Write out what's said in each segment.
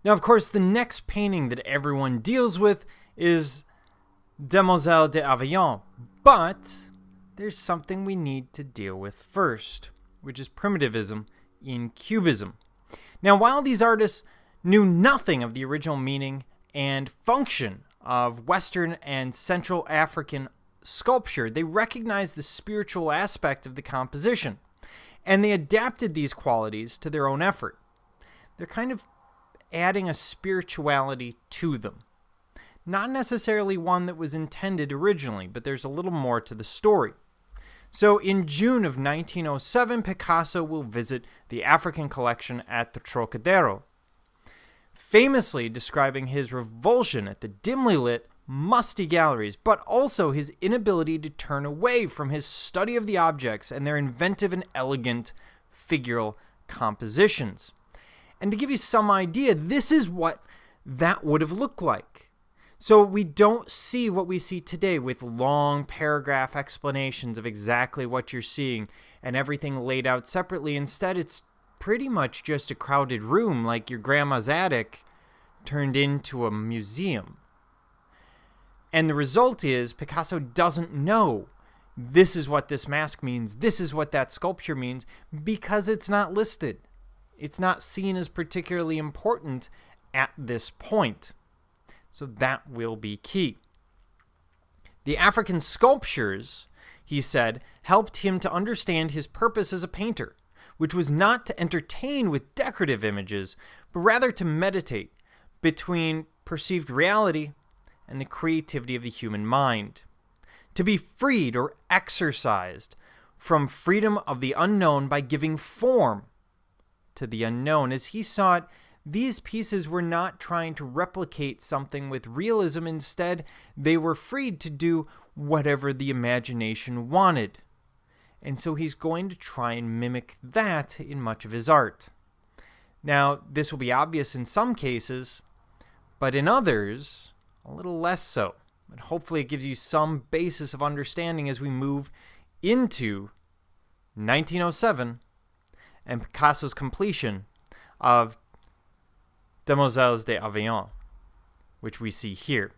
Now, of course, the next painting that everyone deals with is Demoiselles D'Avignon, but there's something we need to deal with first, which is primitivism in Cubism. Now, while these artists knew nothing of the original meaning and function of Western and Central African sculpture, they recognized the spiritual aspect of the composition, and they adapted these qualities to their own effort. They're kind of adding a spirituality to them. Not necessarily one that was intended originally, but there's a little more to the story. So in June of 1907, Picasso will visit the African collection at the Trocadero, famously describing his revulsion at the dimly lit, musty galleries, but also his inability to turn away from his study of the objects and their inventive and elegant figural compositions. And to give you some idea, this is what that would have looked like. So we don't see what we see today with long paragraph explanations of exactly what you're seeing and everything laid out separately. Instead, it's pretty much just a crowded room like your grandma's attic turned into a museum. And the result is Picasso doesn't know this is what this mask means, this is what that sculpture means, because it's not listed. It's not seen as particularly important at this point. So that will be key. The African sculptures, he said, helped him to understand his purpose as a painter, which was not to entertain with decorative images, but rather to meditate between perceived reality and the creativity of the human mind, to be freed or exercised from freedom of the unknown by giving form to the unknown. As he saw it, these pieces were not trying to replicate something with realism. Instead, they were freed to do whatever the imagination wanted. And so he's going to try and mimic that in much of his art. Now, this will be obvious in some cases, but in others, a little less so. But hopefully it gives you some basis of understanding as we move into 1907 and Picasso's completion of Demoiselles D'Avignon, which we see here.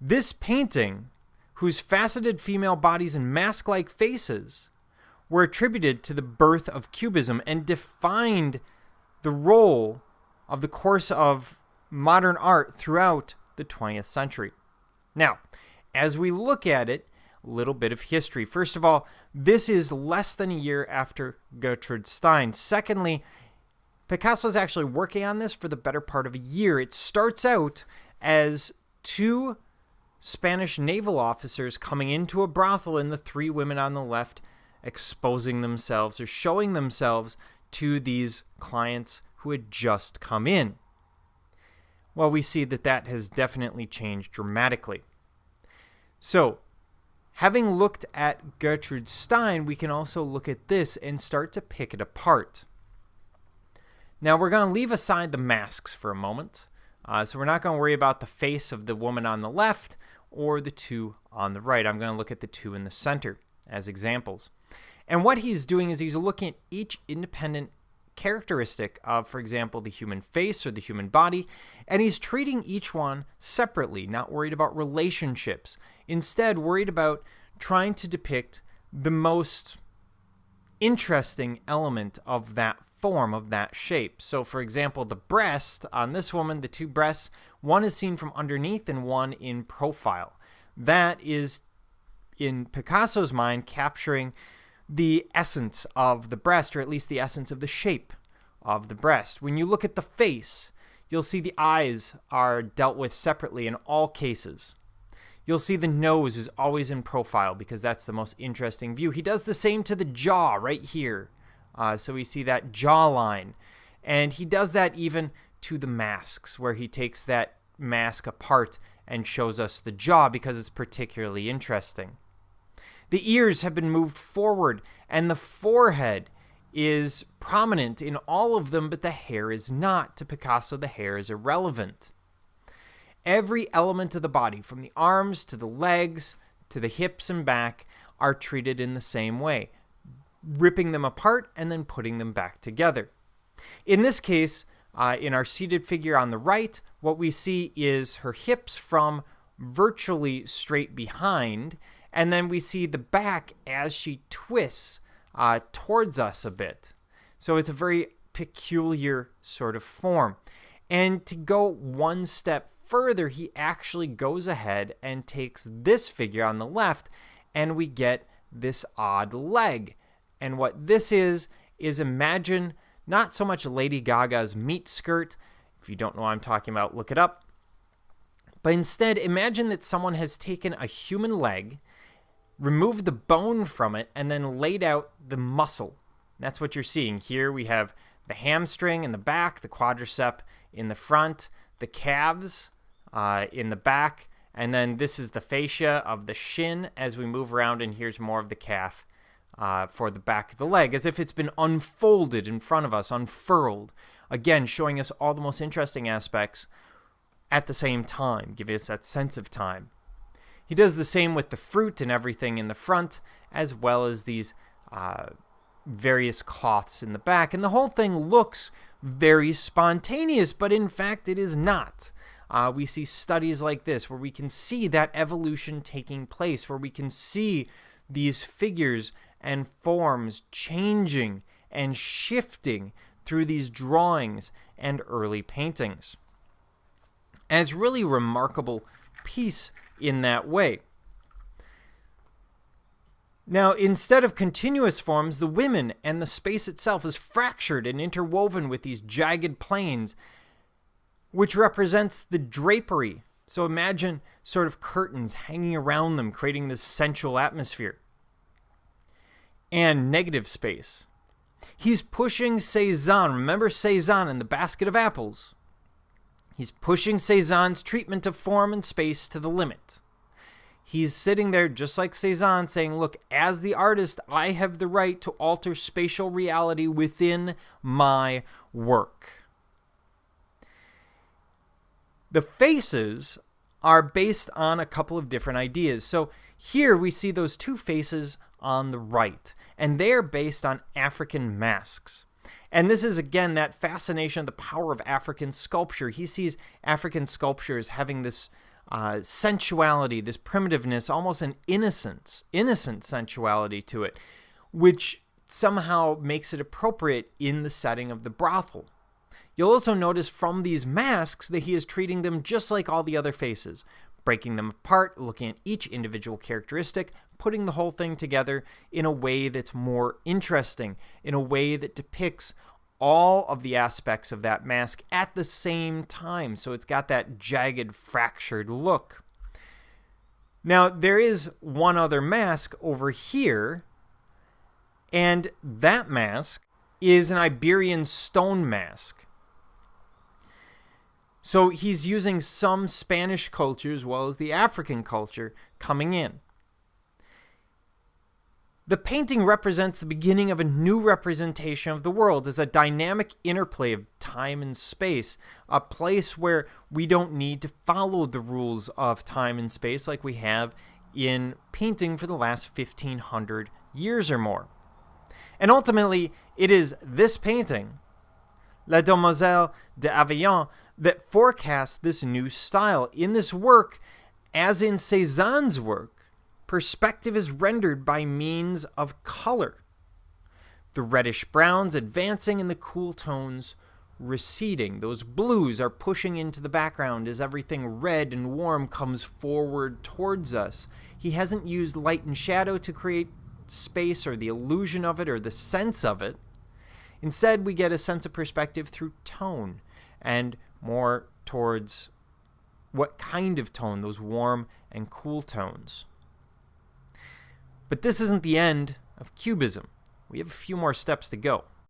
This painting, whose faceted female bodies and mask-like faces were attributed to the birth of Cubism and defined the role of the course of modern art throughout the 20th century. Now, as we look at it, a little bit of history. First of all, this is less than a year after Gertrude Stein. Secondly, Picasso is actually working on this for the better part of a year. It starts out as two Spanish naval officers coming into a brothel and the three women on the left exposing themselves or showing themselves to these clients who had just come in. Well, we see that that has definitely changed dramatically. So, having looked at Gertrude Stein, we can also look at this and start to pick it apart. Now, we're going to leave aside the masks for a moment. So we're not going to worry about the face of the woman on the left or the two on the right. I'm going to look at the two in the center as examples. And what he's doing is he's looking at each independent characteristic of, for example, the human face or the human body, and he's treating each one separately, not worried about relationships. Instead, worried about trying to depict the most interesting element of that form, of that shape. So, for example, the breast on this woman, the two breasts, one is seen from underneath and one in profile. That is, in Picasso's mind, capturing the essence of the breast, or at least the essence of the shape of the breast. When you look at the face, you'll see the eyes are dealt with separately in all cases. You'll see the nose is always in profile because that's the most interesting view. He does the same to the jaw right here. So we see that jawline. And he does that even to the masks, where he takes that mask apart and shows us the jaw because it's particularly interesting. The ears have been moved forward, and the forehead is prominent in all of them, but the hair is not. To Picasso, the hair is irrelevant. Every element of the body, from the arms to the legs to the hips and back, are treated in the same way, ripping them apart and then putting them back together. In this case, In our seated figure on the right, what we see is her hips from virtually straight behind, and then we see the back as she twists towards us a bit. So it's a very peculiar sort of form. And to go one step further, he actually goes ahead and takes this figure on the left, and we get this odd leg. And what this is imagine not so much Lady Gaga's meat skirt. If you don't know what I'm talking about, look it up. But instead, imagine that someone has taken a human leg, removed the bone from it, and then laid out the muscle. That's what you're seeing here. We have the hamstring in the back, the quadricep in the front, the calves in the back, and then this is the fascia of the shin as we move around, and here's more of the calf for the back of the leg, as if it's been unfolded in front of us, unfurled. Again, showing us all the most interesting aspects at the same time, giving us that sense of time. He does the same with the fruit and everything in the front, as well as these various cloths in the back. And the whole thing looks very spontaneous, but in fact it is not. We see studies like this where we can see that evolution taking place, where we can see these figures and forms changing and shifting through these drawings and early paintings. And it's really a remarkable piece in that way. Now, instead of continuous forms, the women and the space itself is fractured and interwoven with these jagged planes, which represents the drapery. So imagine sort of curtains hanging around them, creating this sensual atmosphere. And negative space. He's pushing Cézanne. Remember Cézanne and the basket of apples? He's pushing Cézanne's treatment of form and space to the limit. He's sitting there just like Cézanne saying, look, as the artist, I have the right to alter spatial reality within my work. The faces are based on a couple of different ideas. So here we see those two faces on the right, and they're based on African masks. And this is, again, that fascination of the power of African sculpture. He sees African sculpture as having this sensuality, this primitiveness, almost an innocent sensuality to it, which somehow makes it appropriate in the setting of the brothel. You'll also notice from these masks that he is treating them just like all the other faces, breaking them apart, looking at each individual characteristic, putting the whole thing together in a way that's more interesting, in a way that depicts all of the aspects of that mask at the same time. So it's got that jagged, fractured look. Now, there is one other mask over here, and that mask is an Iberian stone mask. So he's using some Spanish culture as well as the African culture coming in. The painting represents the beginning of a new representation of the world as a dynamic interplay of time and space, a place where we don't need to follow the rules of time and space like we have in painting for the last 1,500 years or more. And ultimately, it is this painting, Les Demoiselles D'Avignon, that forecasts this new style. In this work, as in Cézanne's work, perspective is rendered by means of color. The reddish browns advancing and the cool tones receding. Those blues are pushing into the background as everything red and warm comes forward towards us. He hasn't used light and shadow to create space or the illusion of it or the sense of it. Instead, we get a sense of perspective through tone and more towards what kind of tone, those warm and cool tones. But this isn't the end of Cubism. We have a few more steps to go.